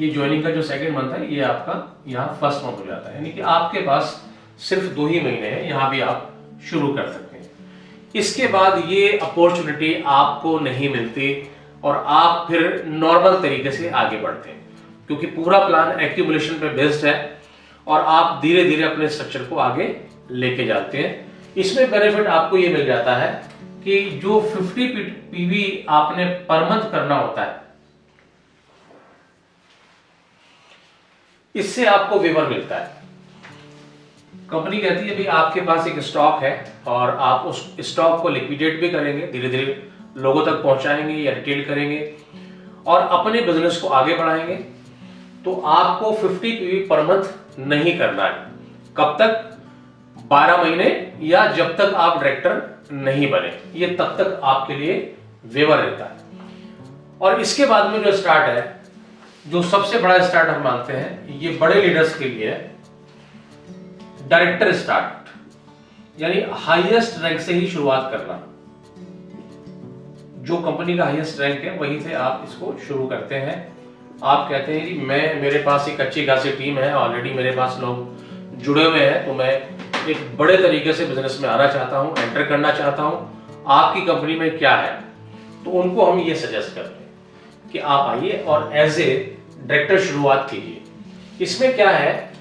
ये ज्वाइनिंग का जो सेकंड मंथ है, ये आपका यहां फर्स्ट मंथ हो जाता है। यानी कि आपके पास सिर्फ 2 ही महीने हैं, यहां भी आप शुरू कर सकते हैं। इसके बाद ये अपॉर्चुनिटी आपको नहीं मिलती और आप फिर नॉर्मल तरीके से आगे बढ़ते हैं, क्योंकि पूरा प्लान एक्यूमुलेशन पे बेस्ड है और आप धीरे धीरे अपने स्ट्रक्चर को आगे लेके जाते हैं। इसमें बेनिफिट आपको ये मिल जाता है कि जो 50 पीवी आपने पर मंथ करना होता है, इससे आपको वेवर मिलता है। कंपनी कहती है भी आपके पास एक स्टॉक है और आप उस स्टॉक को लिक्विडेट भी करेंगे, धीरे धीरे लोगों तक पहुंचाएंगे या रिटेल करेंगे और अपने बिजनेस को आगे बढ़ाएंगे। तो आपको 50 पीवी पर मंथ नहीं करना है। कब तक? 12 महीने या जब तक आप डायरेक्टर नहीं बने, ये तब तक आपके लिए वेवर रहता है। और इसके बाद में जो स्टार्ट है, जो सबसे बड़ा स्टार्ट हम मानते हैं, ये बड़े लीडर्स के लिए है डायरेक्टर स्टार्ट, यानी हाईएस्ट रैंक से ही शुरुआत करना। जो कंपनी का हाईएस्ट रैंक है वहीं से आप इसको शुरू करते हैं। आप कहते हैं कि मेरे पास एक अच्छी खासी टीम है, ऑलरेडी मेरे पास लोग जुड़े हुए हैं, तो मैं एक बड़े तरीके से बिजनेस में आना चाहता हूं, एंटर करना चाहता हूं। आपकी कंपनी में क्या है? तो उनको हम ये सजेस्ट करते हैं कि आप आइए और एज ए डायरेक्टर शुरुआत कीजिए। इसमें क्या है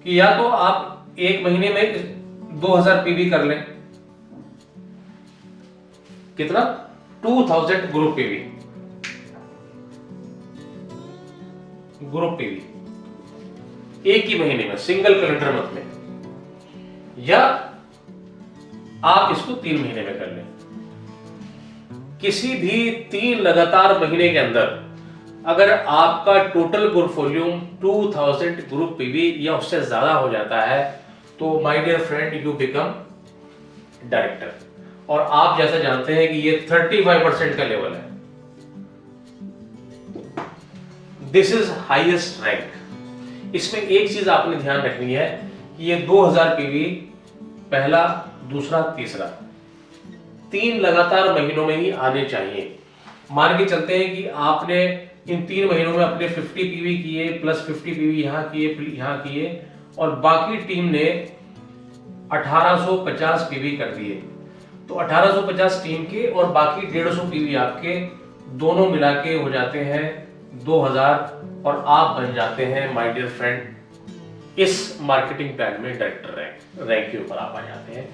कि या तो आप 1 महीने में 2000 पीवी कर लें। कितना? 2000 ग्रुप पीवी। ग्रुप पीवी एक ही महीने में, सिंगल कैलेंडर मंथ में, या आप इसको 3 महीने में कर लें। किसी भी 3 लगातार महीने के अंदर अगर आपका total group volume 2000 group PV या उससे ज्यादा हो जाता है तो my dear friend you become director. और आप जैसा जानते हैं कि ये 35% का लेवल है, दिस इज हाईएस्ट रैंक। इसमें एक चीज आपने ध्यान रखनी है कि ये 2000 पीवी पहला, दूसरा, तीसरा 3 लगातार महीनों में ही आने चाहिए। मान के चलते हैं कि आपने इन 3 महीनों में अपने 50 पीवी किए, प्लस 50 पीवी यहां किए और बाकी टीम ने 1850 पीवी कर दिए, तो 1850 टीम के और बाकी 150 पीवी आपके, दोनों मिला के हो जाते हैं 2000 और आप बन जाते हैं माय डियर फ्रेंड इस मार्केटिंग प्लान में डायरेक्टर रैंक के ऊपर आप आ जाते हैं।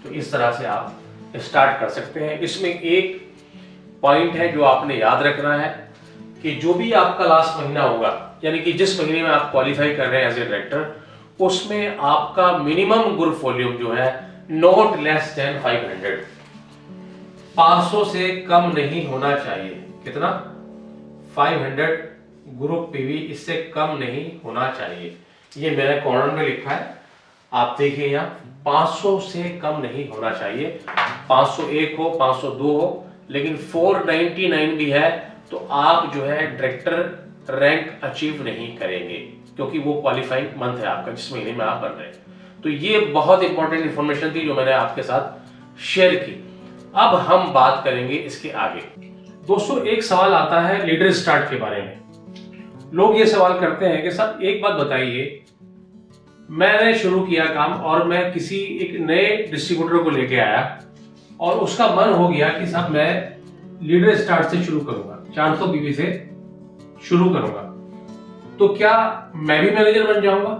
तो इस तरह से आप स्टार्ट कर सकते हैं। इसमें एक पॉइंट है जो आपने याद रखना है कि जो भी आपका लास्ट महीना होगा, यानी कि जिस महीने में आप क्वालिफाई कर रहे हैं एज ए डायरेक्टर, उसमें आपका मिनिमम ग्रुप वॉल्यूम जो है नॉट लेस देन 500 से कम नहीं होना चाहिए। कितना? 500 ग्रुप पीवी, इससे कम नहीं होना चाहिए। ये मैंने कॉर्नर में लिखा है, आप देखिए यहाँ 500 से कम नहीं होना चाहिए। 501 हो, 502 हो, लेकिन 499 भी है तो आप जो है डायरेक्टर रैंक अचीव नहीं करेंगे, क्योंकि वो क्वालिफाइंग मंथ है आपका जिस महीने में आप बन रहे हैं। तो ये बहुत इंपॉर्टेंट इंफॉर्मेशन थी जो मैंने आपके साथ शेयर की। अब हम बात करेंगे इसके आगे। दोस्तों, एक सवाल आता है लीडर स्टार्ट के बारे में। लोग ये सवाल करते हैं कि साहब एक बात बताइए, मैंने शुरू किया काम और मैं किसी एक नए डिस्ट्रीब्यूटर को लेके आया और उसका मन हो गया कि साहब मैं लीडर स्टार्ट से शुरू करूंगा, 400 पीवी से शुरू करूंगा, तो क्या मैं भी मैनेजर बन जाऊंगा?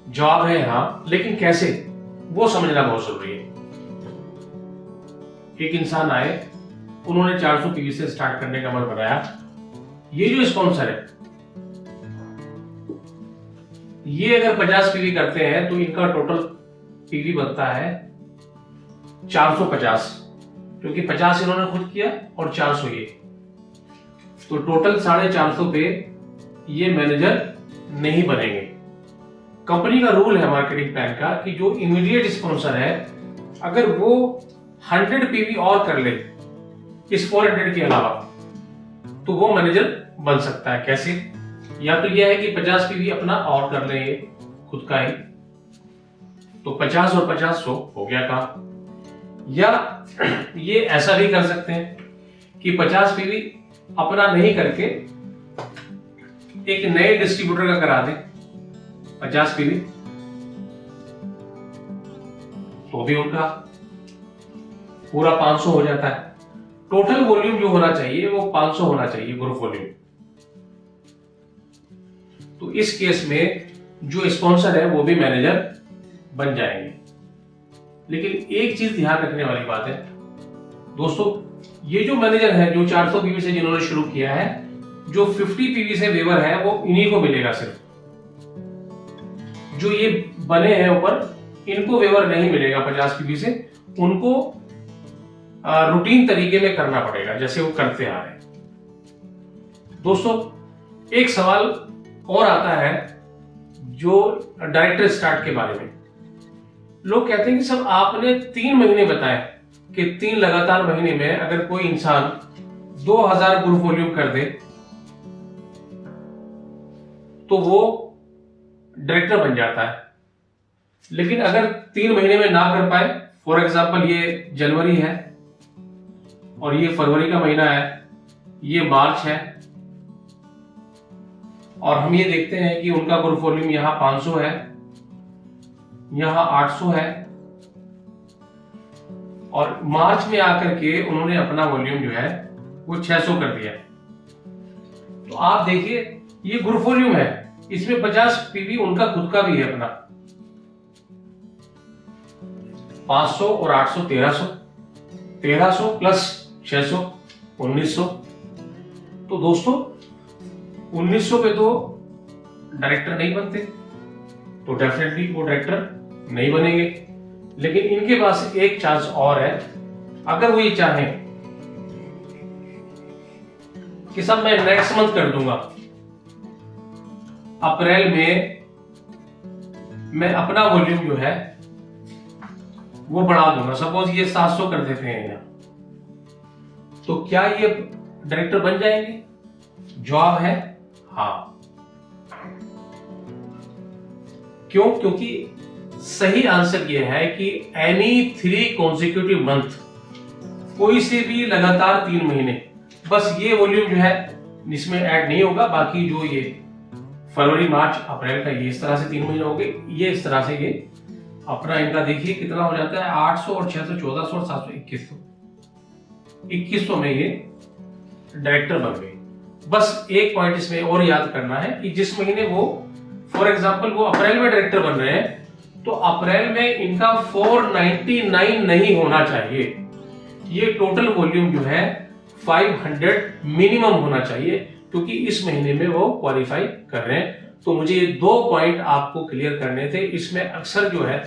जवाब है हाँ, लेकिन कैसे, वो समझना बहुत जरूरी है। एक इंसान आए, उन्होंने 400 पीवी से स्टार्ट करने का मन बनाया। ये जो स्पॉन्सर है, ये अगर 50 पीवी करते हैं तो इनका टोटल पीवी बनता है 450, क्योंकि 50 इन्होंने खुद किया और 400 ये, तो टोटल 450 पे ये मैनेजर नहीं बनेंगे। कंपनी का रूल है मार्केटिंग प्लान का कि जो इमीडिएट स्पॉन्सर है, अगर वो 100 पीवी और कर ले इस 400 के अलावा, तो वो मैनेजर बन सकता है। कैसे? या तो यह है कि 50 पीवी अपना और कर ले खुद का ही, तो 50 और 50 100 हो गया काम। या ये ऐसा भी कर सकते हैं कि 50 पीवी अपना नहीं करके एक नए डिस्ट्रीब्यूटर का करा दें 50 पीवी, तो भी उनका पूरा 500 हो जाता है। टोटल वॉल्यूम जो होना चाहिए वो 500 होना चाहिए, ग्रुप वॉल्यूम। तो इस केस में जो स्पॉन्सर है वो भी मैनेजर बन जाएंगे। लेकिन एक चीज ध्यान रखने वाली बात है दोस्तों, ये जो मैनेजर है जो 400 पीवी से जिन्होंने शुरू किया है, जो 50 पीवी से वेवर है वो इन्हीं को मिलेगा सिर्फ। जो ये बने हैं ऊपर, इनको वेवर नहीं मिलेगा 50 पीवी से, उनको रूटीन तरीके में करना पड़ेगा जैसे वो करते आ रहे हैं। दोस्तों, एक सवाल और आता है जो डायरेक्टर स्टार्ट के बारे में। लोग कहते हैं कि सर आपने 3 महीने बताए कि 3 लगातार महीने में अगर कोई इंसान 2000 ग्रुप वॉल्यूम कर दे तो वो डायरेक्टर बन जाता है। लेकिन अगर 3 महीने में ना कर पाए, फॉर एग्जांपल ये जनवरी है और ये फरवरी का महीना है, ये मार्च है, और हम ये देखते हैं कि उनका ग्रुप वॉल्यूम यहां 500 है, यहां 800 है, और मार्च में आकर के उन्होंने अपना वॉल्यूम जो है वो 600 कर दिया। तो आप देखिए ये ग्रुप वॉल्यूम है, इसमें 50 पीवी उनका खुद का भी है अपना। 500 और 800 1300, 1300 प्लस 600 1900। तो दोस्तों 1900 पे तो डायरेक्टर नहीं बनते, तो डेफिनेटली वो डायरेक्टर नहीं बनेंगे। लेकिन इनके पास एक चांस और है, अगर वो ये चाहें कि सब मैं नेक्स्ट मंथ कर दूंगा, अप्रैल में मैं अपना वॉल्यूम जो है वो बढ़ा दूंगा, सपोज ये 700 कर देते हैं यहाँ, तो क्या ये डायरेक्टर बन जाएंगे? जवाब है हाँ। क्यों? क्योंकि सही आंसर ये है कि एनी 3 कॉन्सिक्यूटिव मंथ, कोई से भी लगातार 3 महीने, बस ये वॉल्यूम जो है इसमें ऐड नहीं होगा, बाकी जो ये फरवरी मार्च अप्रैल का ये इस तरह से 3 महीने हो गए, ये इस तरह से ये अपना इनका देखिए कितना हो जाता है, 800 और 600 1400 और 700 2100 में ये डायरेक्टर बन गए। बस एक पॉइंट इसमें और याद करना है कि जिस महीने वो फॉर एग्जांपल वो अप्रैल में डायरेक्टर बन रहे हैं, तो अप्रैल में इनका 499 नहीं होना चाहिए, ये टोटल वॉल्यूम जो है 500 मिनिमम होना चाहिए, क्योंकि इस महीने में वो क्वालिफाई कर रहे हैं। तो मुझे ये 2 पॉइंट आपको क्लियर करने थे। इसमें अक्सर जो है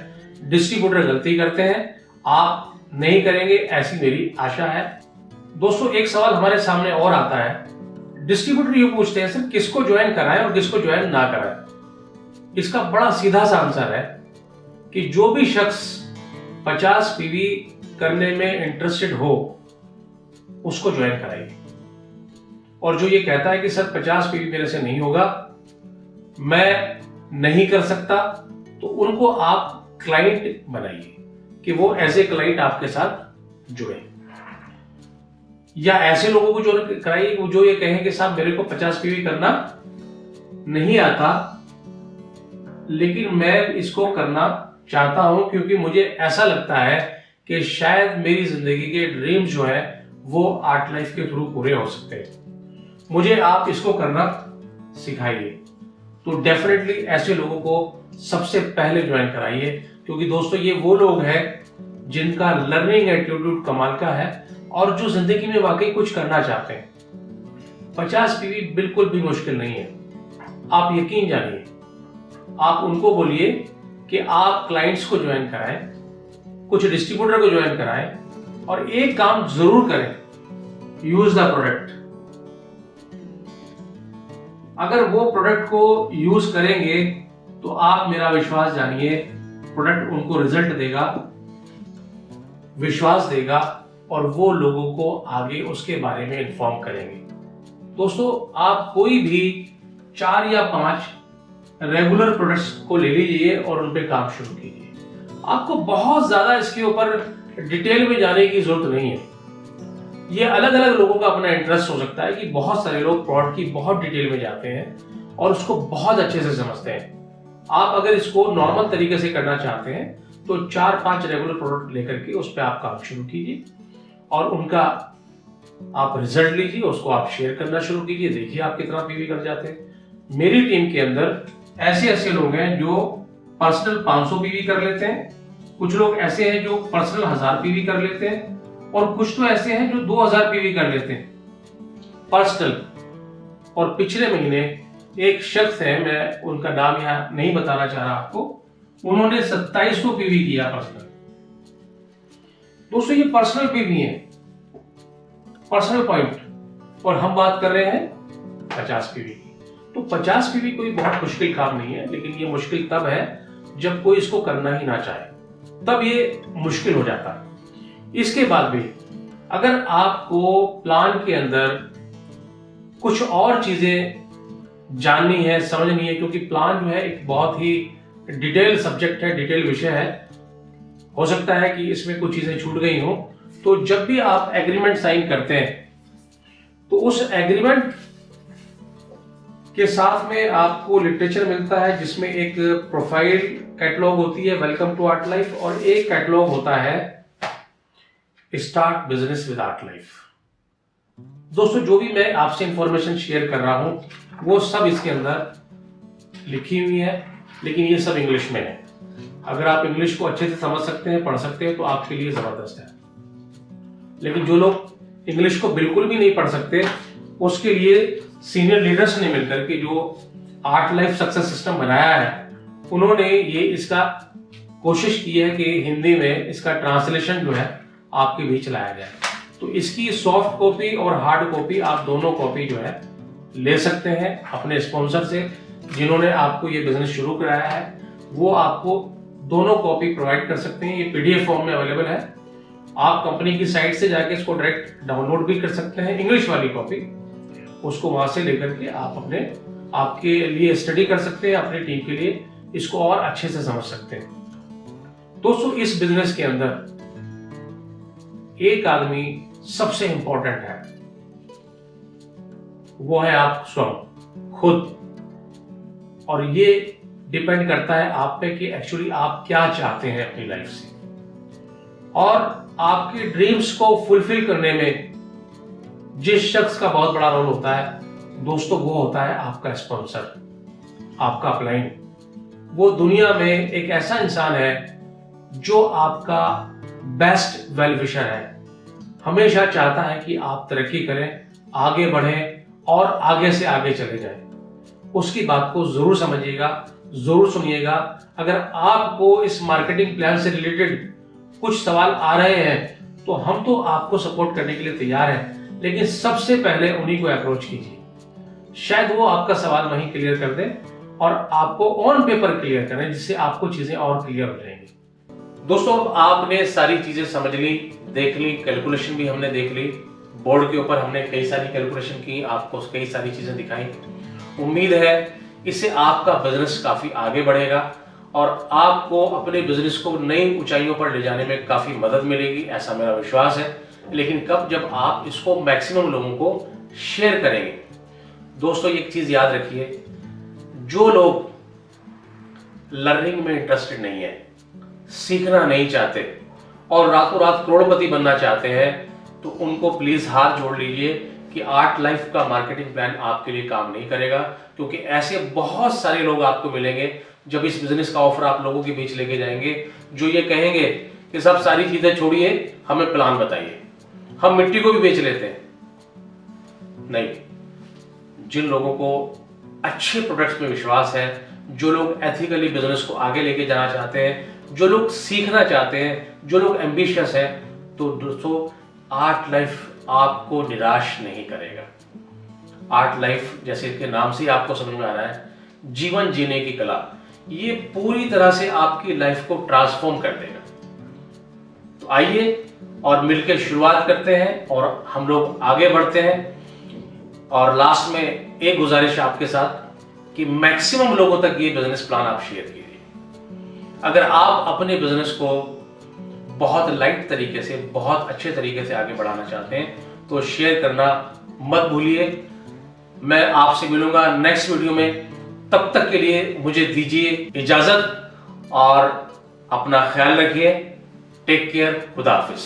डिस्ट्रीब्यूटर गलती करते हैं, आप नहीं करेंगे ऐसी मेरी आशा है। दोस्तों एक सवाल हमारे सामने और आता है, डिस्ट्रीब्यूटर ये पूछते हैं सर किसको ज्वाइन कराएं और किसको ज्वाइन ना कराएं। इसका बड़ा सीधा सा आंसर है कि जो भी शख्स 50 पीवी करने में इंटरेस्टेड हो उसको ज्वाइन कराइए, और जो ये कहता है कि सर 50 पीवी मेरे से नहीं होगा, मैं नहीं कर सकता, तो उनको आप क्लाइंट बनाइए कि वो ऐसे क्लाइंट आपके साथ जुड़े, या ऐसे लोगों को जो कराइए जो ये कहें कि साहब मेरे को 50 पीवी करना नहीं आता, लेकिन मैं इसको करना चाहता हूं क्योंकि मुझे ऐसा लगता है कि शायद मेरी जिंदगी के ड्रीम जो है वो आर्ट लाइफ के थ्रू पूरे हो सकते हैं, मुझे आप इसको करना सिखाइए। तो डेफिनेटली ऐसे लोगों को सबसे पहले ज्वाइन कराइए, क्योंकि दोस्तों ये वो लोग हैं जिनका लर्निंग एटीट्यूड कमाल का है और जो जिंदगी में वाकई कुछ करना चाहते हैं। 50 पीवी बिल्कुल भी मुश्किल नहीं है, आप यकीन जानिए। आप उनको बोलिए कि आप क्लाइंट्स को ज्वाइन कराएं, कुछ डिस्ट्रीब्यूटर को ज्वाइन कराएं, और एक काम जरूर करें, यूज द प्रोडक्ट। अगर वो प्रोडक्ट को यूज करेंगे तो आप मेरा विश्वास जानिए, प्रोडक्ट उनको रिजल्ट देगा, विश्वास देगा, और वो लोगों को आगे उसके बारे में इन्फॉर्म करेंगे। दोस्तों आप कोई भी 4 या 5 रेगुलर प्रोडक्ट्स को ले लीजिए और उन पे काम शुरू कीजिए। आपको बहुत ज्यादा इसके ऊपर डिटेल में जाने की जरूरत नहीं है। ये अलग अलग लोगों का अपना इंटरेस्ट हो सकता है कि बहुत सारे लोग प्रोडक्ट की बहुत डिटेल में जाते हैं और उसको बहुत अच्छे से समझते हैं। आप अगर इसको नॉर्मल तरीके से करना चाहते हैं तो 4-5 रेगुलर प्रोडक्ट लेकर के उस पर आप काम शुरू कीजिए और उनका आप रिजल्ट लीजिए, उसको आप शेयर करना शुरू कीजिए। देखिए आप कितना पीवी कर जाते हैं। मेरी टीम के अंदर ऐसे लोग हैं जो पर्सनल 500 पीवी कर लेते हैं, कुछ लोग ऐसे हैं जो पर्सनल 1000 पीवी कर लेते हैं, और कुछ तो ऐसे हैं जो 2000 पीवी कर लेते हैं पर्सनल। और पिछले महीने एक शख्स है, मैं उनका नाम यहाँ नहीं बताना चाह रहा आपको, उन्होंने 2700 पीवी किया पर्सनल। दोस्तों ये पर्सनल पीवी है, पर्सनल पॉइंट, और हम बात कर रहे हैं 50 पीवी की। तो 50 पीवी कोई बहुत मुश्किल काम नहीं है, लेकिन ये मुश्किल तब है जब कोई इसको करना ही ना चाहे, तब ये मुश्किल हो जाता है। इसके बाद भी अगर आपको प्लान के अंदर कुछ और चीजें जाननी है, समझनी है, क्योंकि प्लान जो है एक बहुत ही डिटेल सब्जेक्ट है, डिटेल विषय है, हो सकता है कि इसमें कुछ चीजें छूट गई हो, तो जब भी आप एग्रीमेंट साइन करते हैं तो उस एग्रीमेंट के साथ में आपको लिटरेचर मिलता है जिसमें एक प्रोफाइल कैटलॉग होती है, वेलकम टू आर्ट लाइफ, और एक कैटलॉग होता है start business with art life. दोस्तों जो भी मैं आपसे इंफॉर्मेशन शेयर कर रहा हूं वो सब इसके अंदर लिखी हुई है, लेकिन ये सब इंग्लिश में है। अगर आप इंग्लिश को अच्छे से समझ सकते हैं, पढ़ सकते हैं, तो आपके लिए जबरदस्त है। लेकिन जो लोग इंग्लिश को बिल्कुल भी नहीं पढ़ सकते उसके लिए सीनियर लीडर्स ने मिलकर के जो आर्ट लाइफ सक्सेस सिस्टम बनाया है, उन्होंने ये इसका कोशिश की है कि हिंदी में इसका ट्रांसलेशन जो है आपके बीच लाया जाए। तो इसकी सॉफ्ट कॉपी और हार्ड कॉपी आप दोनों कॉपी जो है ले सकते हैं अपने स्पॉन्सर से, जिन्होंने आपको ये बिजनेस शुरू कराया है। वो आपको दोनों कॉपी प्रोवाइड कर सकते हैं। ये पीडीएफ फॉर्म में अवेलेबल है। आप कंपनी की साइट से जाके इसको डायरेक्ट डाउनलोड भी कर सकते हैं, इंग्लिश वाली कॉपी, उसको वहां से लेकर के आप आपके लिए स्टडी कर सकते हैं, अपनी टीम के लिए इसको और अच्छे से समझ सकते हैं। दोस्तों, इस बिजनेस के अंदर एक आदमी सबसे इंपॉर्टेंट है, वो है आप स्वयं खुद। और ये डिपेंड करता है आप पे कि एक्चुअली आप क्या चाहते हैं अपनी लाइफ से, और आपके ड्रीम्स को फुलफिल करने में जिस शख्स का बहुत बड़ा रोल होता है दोस्तों, वो होता है आपका स्पॉन्सर, आपका अपलाइन। वो दुनिया में एक ऐसा इंसान है जो आपका बेस्ट वेल विशर है, हमेशा चाहता है कि आप तरक्की करें, आगे बढ़ें और आगे से आगे चले जाएं। उसकी बात को जरूर समझिएगा, जरूर सुनिएगा। अगर आपको इस मार्केटिंग प्लान से रिलेटेड कुछ सवाल आ रहे हैं तो हम तो आपको सपोर्ट करने के लिए तैयार हैं, लेकिन सबसे पहले उन्हीं को अप्रोच कीजिए। शायद वो आपका सवाल वहीं क्लियर कर दें और आपको ऑन पेपर क्लियर करें, जिससे आपको चीजें और क्लियर हो जाएंगी। दोस्तों, आपने सारी चीजें समझ ली, देख ली, कैलकुलेशन भी हमने देख ली, बोर्ड के ऊपर हमने कई सारी कैलकुलेशन की, आपको कई सारी चीजें दिखाई। उम्मीद है इससे आपका बिजनेस काफी आगे बढ़ेगा और आपको अपने बिजनेस को नई ऊंचाइयों पर ले जाने में काफी मदद मिलेगी, ऐसा मेरा विश्वास है। लेकिन कब? जब आप इसको मैक्सिमम लोगों को शेयर करेंगे। दोस्तों, एक चीज याद रखिए, जो लोग लर्निंग में इंटरेस्टेड नहीं है, सीखना नहीं चाहते और रातों रात करोड़पति बनना चाहते हैं, तो उनको प्लीज हाथ जोड़ लीजिए कि आर्ट लाइफ का मार्केटिंग प्लान आपके लिए काम नहीं करेगा। क्योंकि ऐसे बहुत सारे लोग आपको मिलेंगे जब इस बिजनेस का ऑफर आप लोगों के बीच लेके जाएंगे, जो ये कहेंगे कि सब सारी चीजें छोड़िए, हमें प्लान बताइए, हम मिट्टी को भी बेच लेते हैं। नहीं, जिन लोगों को अच्छे प्रोडक्ट्स में विश्वास है, जो लोग एथिकली बिजनेस को आगे लेके जाना चाहते हैं, जो लोग सीखना चाहते हैं, जो लोग एम्बिशियस हैं, तो दोस्तों आर्ट लाइफ आपको निराश नहीं करेगा। आर्ट लाइफ, जैसे इसके नाम से ही आपको समझ में आ रहा है, जीवन जीने की कला, ये पूरी तरह से आपकी लाइफ को ट्रांसफॉर्म कर देगा। तो आइए और मिलकर शुरुआत करते हैं और हम लोग आगे बढ़ते हैं। और लास्ट में एक गुजारिश आपके साथ कि मैक्सिमम लोगों तक ये बिजनेस प्लान आप शेयर कीजिए। अगर आप अपने बिजनेस को बहुत लाइट तरीके से, बहुत अच्छे तरीके से आगे बढ़ाना चाहते हैं तो शेयर करना मत भूलिए। मैं आपसे मिलूंगा नेक्स्ट वीडियो में, तब तक के लिए मुझे दीजिए इजाजत और अपना ख्याल रखिए। टेक केयर, खुदा हाफिज।